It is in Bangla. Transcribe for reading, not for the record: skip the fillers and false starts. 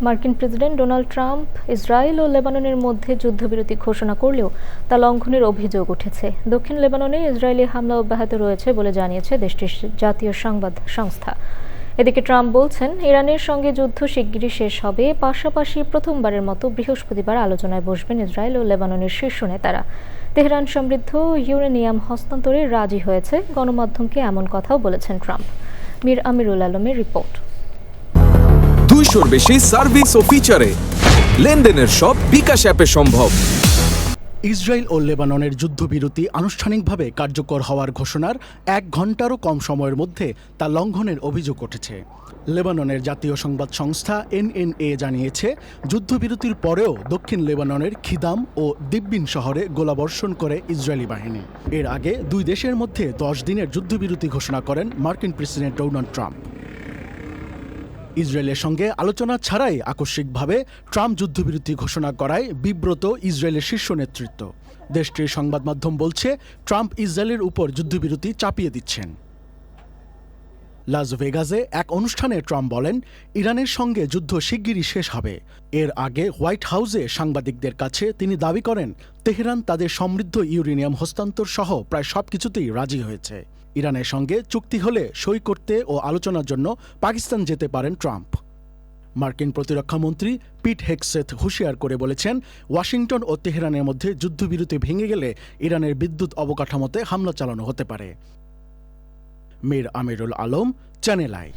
মার্কিন প্রেসিডেন্ট ডোনাল্ড ট্রাম্প ইসরায়েল ও লেবাননের মধ্যে যুদ্ধবিরতি ঘোষণা করলেও তা লঙ্ঘনের অভিযোগ উঠেছে। দক্ষিণ লেবাননে ইসরায়েলি হামলা অব্যাহত রয়েছে বলে জানিয়েছে দেশটির জাতীয় সংবাদ সংস্থা। এদিকে ট্রাম্প বলছেন, ইরানের সঙ্গে যুদ্ধ শিগগিরই শেষ হবে। পাশাপাশি প্রথমবারের মতো বৃহস্পতিবার আলোচনায় বসবেন ইসরায়েল ও লেবাননের শীর্ষ নেতারা। তেহরান সমৃদ্ধ ইউরেনিয়াম হস্তান্তরে রাজি হয়েছে। গণমাধ্যমকে এমন কথাও বলেছেন ট্রাম্প। মীর আমিরুল আলমের রিপোর্ট। 200-র বেশি সার্ভিস ও ফিচারে লেনদেনের সব বিকাশ অ্যাপে সম্ভব। ইসরায়েল ও লেবাননের যুদ্ধবিরতি আনুষ্ঠানিকভাবে কার্যকর হওয়ার ঘোষণার 1 ঘণ্টারও কম সময়ের মধ্যে তা লঙ্ঘনের অভিযোগ উঠেছে। লেবাননের জাতীয় সংবাদ সংস্থা এনএনএ জানিয়েছে, যুদ্ধবিরতির পরেও দক্ষিণ লেবাননের খিদাম ও দিব্বিন শহরে গোলাবর্ষণ করে ইসরায়েলি বাহিনী। এর আগে 2 দেশের মধ্যে 10 দিনের যুদ্ধবিরতি ঘোষণা করেন মার্কিন প্রেসিডেন্ট ডোনাল্ড ট্রাম্প। ইসরায়েলের সঙ্গে আলোচনা ছাড়াই আকস্মিকভাবে ট্রাম্প যুদ্ধবিরতি ঘোষণা করায় বিব্রত ইসরায়েলের শীর্ষ নেতৃত্ব। দেশটির সংবাদ মাধ্যম বলছে, ট্রাম্প ইসরায়েলের উপর যুদ্ধবিরতি চাপিয়ে দিচ্ছেন। লাস ভেগাসে এক অনুষ্ঠানে ট্রাম্প বলেন, ইরানের সঙ্গে যুদ্ধ শিগগিরই শেষ হবে। এর আগে হোয়াইট হাউসে সাংবাদিকদের কাছে তিনি দাবি করেন, তেহরান তাদের সমৃদ্ধ ইউরেনিয়াম হস্তান্তর সহ প্রায় সবকিছুতেই রাজি হয়েছে। ইরানের সঙ্গে চুক্তি হলে সই করতে ও আলোচনার জন্য পাকিস্তান যেতে পারেন ট্রাম্প। মার্কিন প্রতিরক্ষামন্ত্রী পিট হেগসেথ হুঁশিয়ার করে বলেছেন, ওয়াশিংটন ও তেহরানের মধ্যে যুদ্ধবিরতি ভেঙে গেলে ইরানের বিদ্যুৎ অবকাঠামোতে হামলা চালানো হতে পারে। মীর আমিরুল আলম, চ্যানেল আই।